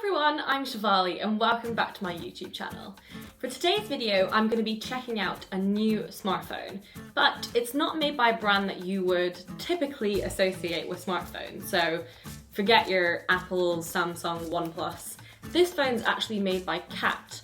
everyone, I'm Shivali and welcome back to my YouTube channel. For today's video, I'm going to be checking out a new smartphone, but it's not made by a brand that you would typically associate with smartphones. So forget your Apple, Samsung, OnePlus. This phone's actually made by Cat,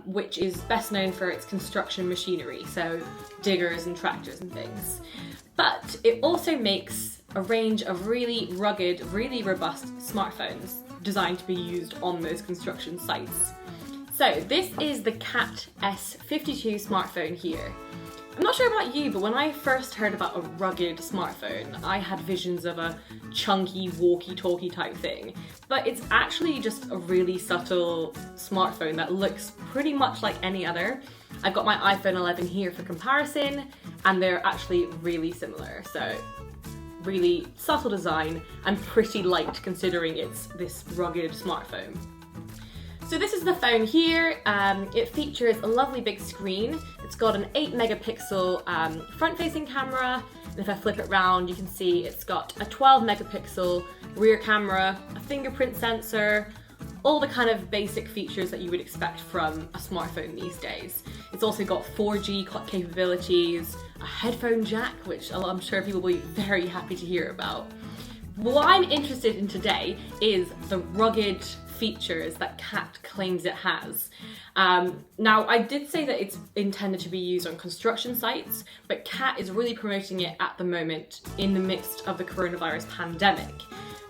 which is best known for its construction machinery, so diggers and tractors and things. But it also makes a range of really rugged, really robust smartphones designed to be used on those construction sites. So this is the Cat S52 smartphone here. I'm not sure about you, but when I first heard about a rugged smartphone, I had visions of a chunky walkie-talkie type thing. But it's actually just a really subtle smartphone that looks pretty much like any other. I've got my iPhone 11 here for comparison, and they're actually really similar. So really subtle design and pretty light considering it's this rugged smartphone. So this is the phone here. It features a lovely big screen. It's got an 8 megapixel front-facing camera, and if I flip it around you can see it's got a 12 megapixel rear camera, a fingerprint sensor, all the kind of basic features that you would expect from a smartphone these days. It's also got 4G capabilities, a headphone jack, which I'm sure people will be very happy to hear about. What I'm interested in today is the rugged features that Cat claims it has. Now, I did say that it's intended to be used on construction sites, but Cat is really promoting it at the moment in the midst of the coronavirus pandemic.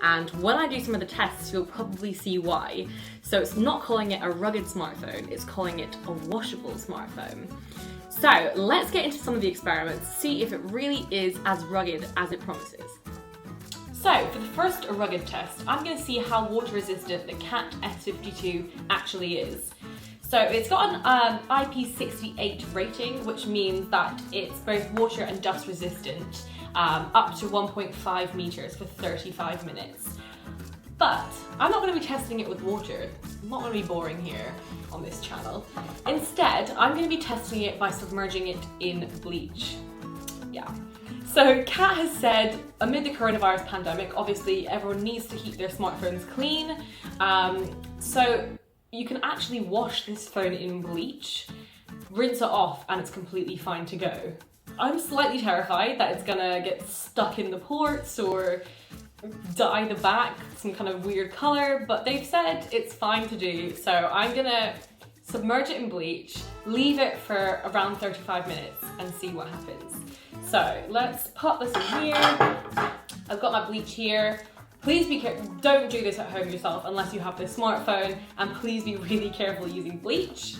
And when I do some of the tests, you'll probably see why. So it's not calling it a rugged smartphone, it's calling it a washable smartphone. So let's get into some of the experiments, see if it really is as rugged as it promises. So for the first rugged test, I'm going to see how water resistant the Cat S52 actually is. So it's got an IP68 rating, which means that it's both water and dust resistant, up to 1.5 meters for 35 minutes. But I'm not going to be testing it with water. I'm not going to be boring here on this channel. Instead, I'm going to be testing it by submerging it in bleach. Yeah. So Cat has said, amid the coronavirus pandemic, obviously everyone needs to keep their smartphones clean. So you can actually wash this phone in bleach, rinse it off, and it's completely fine to go. I'm slightly terrified that it's gonna get stuck in the ports or dye the back some kind of weird color, but they've said it's fine to do. So I'm gonna submerge it in bleach, leave it for around 35 minutes and see what happens. So let's pop this in here. I've got my bleach here. Please be careful, don't do this at home yourself unless you have this smartphone, and please be really careful using bleach.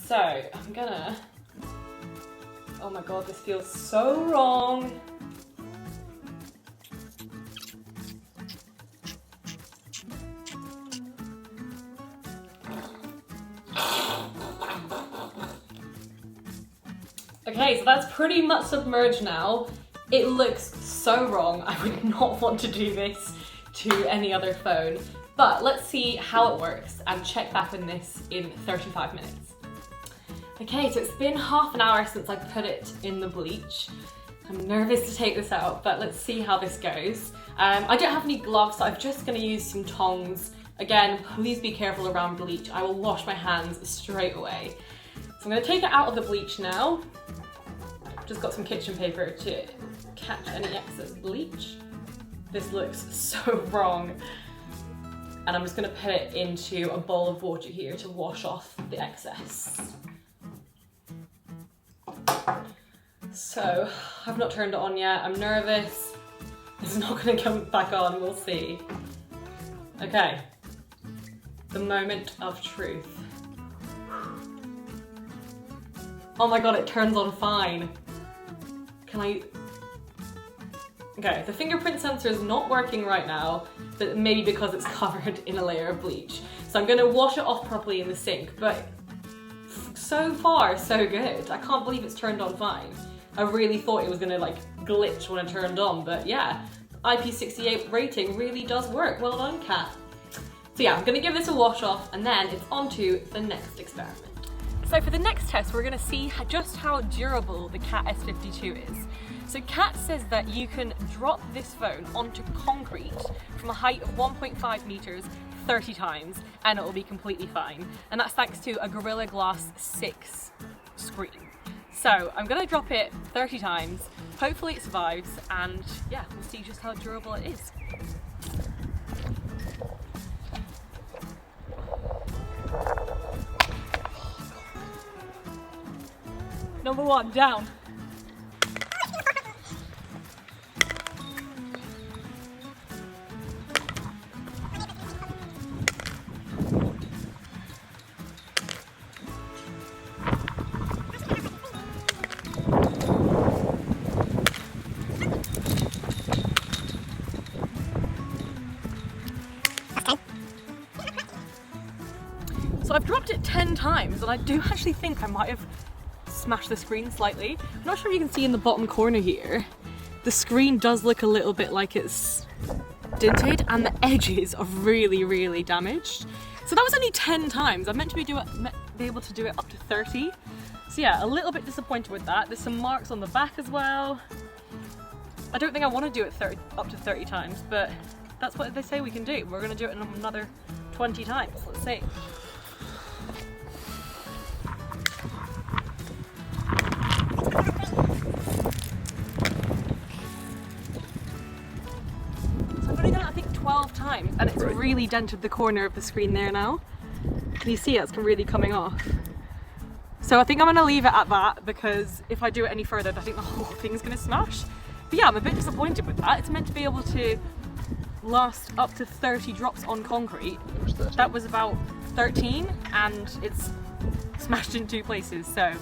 So I'm gonna, oh my god, this feels so wrong. Okay, so that's pretty much submerged now. It looks so wrong. I would not want to do this to any other phone. But let's see how it works and check back on this in 35 minutes. Okay, so it's been half an hour since I put it in the bleach. I'm nervous to take this out, but let's see how this goes. I don't have any gloves, so I'm just gonna use some tongs. Again, please be careful around bleach. I will wash my hands straight away. So I'm gonna take it out of the bleach now. Just got some kitchen paper to catch any excess bleach. This looks so wrong. And I'm just gonna put it into a bowl of water here to wash off the excess. So, I've not turned it on yet, I'm nervous. It's not gonna come back on, we'll see. Okay, the moment of truth. Oh my god, it turns on fine. Can I? Okay, the fingerprint sensor is not working right now, but maybe because it's covered in a layer of bleach. So I'm gonna wash it off properly in the sink, but so far, so good. I can't believe it's turned on fine. I really thought it was gonna like glitch when it turned on, but yeah, IP68 rating really does work. Well done, Cat. So yeah, I'm gonna give this a wash off and then it's on to the next experiment. So for the next test, we're going to see just how durable the Cat S52 is. So Cat says that you can drop this phone onto concrete from a height of 1.5 meters 30 times and it will be completely fine. And that's thanks to a Gorilla Glass 6 screen. So I'm gonna drop it 30 times, hopefully it survives, and yeah, we'll see just how durable it is. Number 1, down. So I've dropped it 10 times and I do actually think I might have smashed the screen slightly. I'm not sure if you can see in the bottom corner here, the screen does look a little bit like it's dented and the edges are really, really damaged. So that was only 10 times. I meant to be able to do it up to 30. So yeah, a little bit disappointed with that. There's some marks on the back as well. I don't think I want to do it up to 30 times, but that's what they say we can do. We're going to do it another 20 times. Let's see. So I've only done it I think 12 times and it's really dented the corner of the screen there now. Can you see it's really coming off? So I think I'm going to leave it at that because if I do it any further I think the whole thing's going to smash. But yeah, I'm a bit disappointed with that. It's meant to be able to last up to 30 drops on concrete. That was about 13 and it's smashed in 2 places, so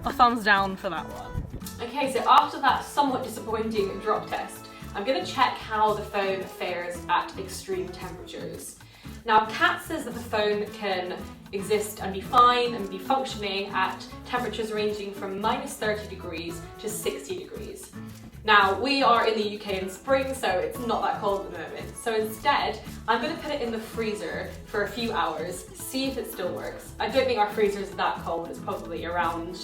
a thumbs down for that one. Okay, so after that somewhat disappointing drop test, I'm going to check how the phone fares at extreme temperatures. Now, Cat says that the phone can exist and be fine and be functioning at temperatures ranging from -30 degrees to 60 degrees. Now, we are in the UK in spring, so it's not that cold at the moment. So instead, I'm going to put it in the freezer for a few hours, see if it still works. I don't think our freezer is that cold. It's probably around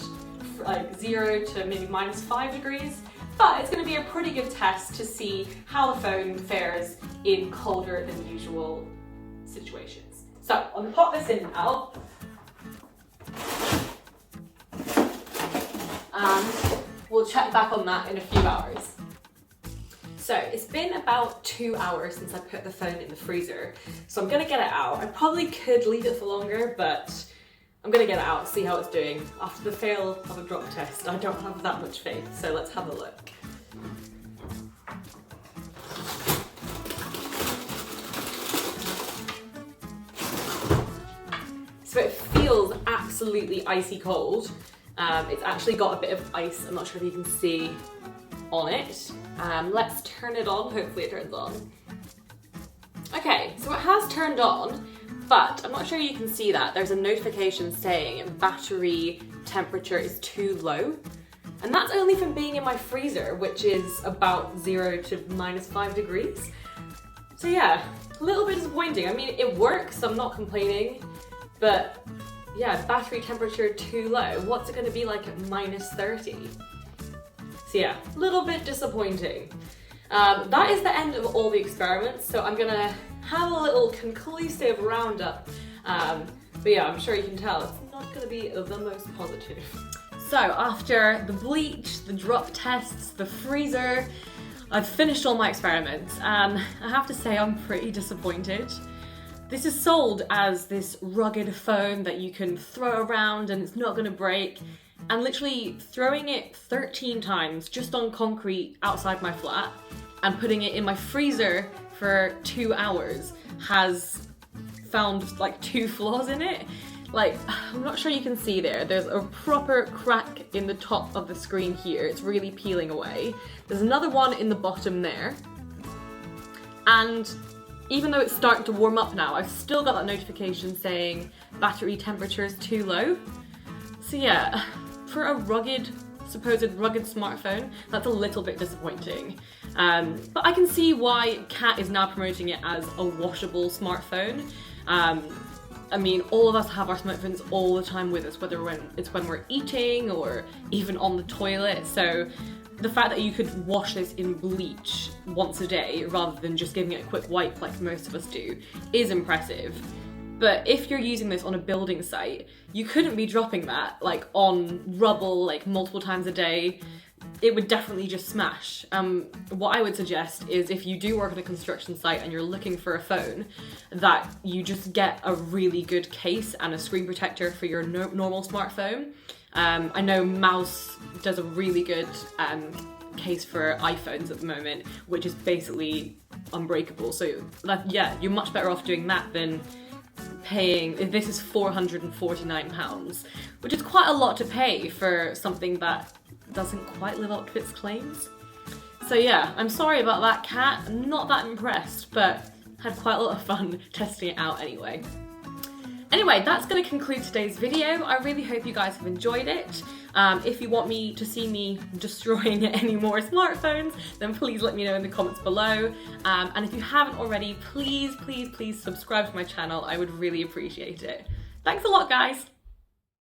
like 0 to maybe -5 degrees. But it's going to be a pretty good test to see how the phone fares in colder than usual situations. So I'm going to pop this in now. And we'll check back on that in a few hours. So it's been about 2 hours since I put the phone in the freezer. So I'm going to get it out. I probably could leave it for longer, but I'm going to get it out, see how it's doing. After the fail of a drop test, I don't have that much faith. So let's have a look. So it feels absolutely icy cold. It's actually got a bit of ice, I'm not sure if you can see on it. Let's turn it on, hopefully it turns on. Okay, so it has turned on, but I'm not sure you can see that. There's a notification saying battery temperature is too low. And that's only from being in my freezer, which is about 0 to -5 degrees. So yeah, a little bit disappointing. I mean, it works, I'm not complaining, but yeah, battery temperature too low. What's it gonna be like at -30? So yeah, a little bit disappointing. That is the end of all the experiments, so I'm gonna have a little conclusive roundup. But yeah, I'm sure you can tell it's not gonna be the most positive. So after the bleach, the drop tests, the freezer, I've finished all my experiments. I have to say I'm pretty disappointed. This is sold as this rugged phone that you can throw around and it's not gonna break. And literally throwing it 13 times just on concrete outside my flat and putting it in my freezer for 2 hours has found like 2 flaws in it. Like, I'm not sure you can see there. There's a proper crack in the top of the screen here. It's really peeling away. There's another one in the bottom there. And even though it's starting to warm up now, I've still got that notification saying battery temperature is too low. So yeah, for a supposed rugged smartphone, that's a little bit disappointing. But I can see why Cat is now promoting it as a washable smartphone. I mean, all of us have our smartphones all the time with us, whether it's when we're eating or even on the toilet. So the fact that you could wash this in bleach once a day rather than just giving it a quick wipe like most of us do is impressive. But if you're using this on a building site, you couldn't be dropping that like on rubble like multiple times a day. It would definitely just smash. What I would suggest is if you do work on a construction site and you're looking for a phone, that you just get a really good case and a screen protector for your normal smartphone. I know Mouse does a really good case for iPhones at the moment, which is basically unbreakable. So yeah, you're much better off doing that than paying, this is £449, which is quite a lot to pay for something that doesn't quite live up to its claims. So yeah, I'm sorry about that, Cat. I'm not that impressed, but had quite a lot of fun testing it out anyway. Anyway, that's going to conclude today's video. I really hope you guys have enjoyed it. If you want me to see me destroying any more smartphones, then please let me know in the comments below. And if you haven't already, please subscribe to my channel. I would really appreciate it. Thanks a lot, guys.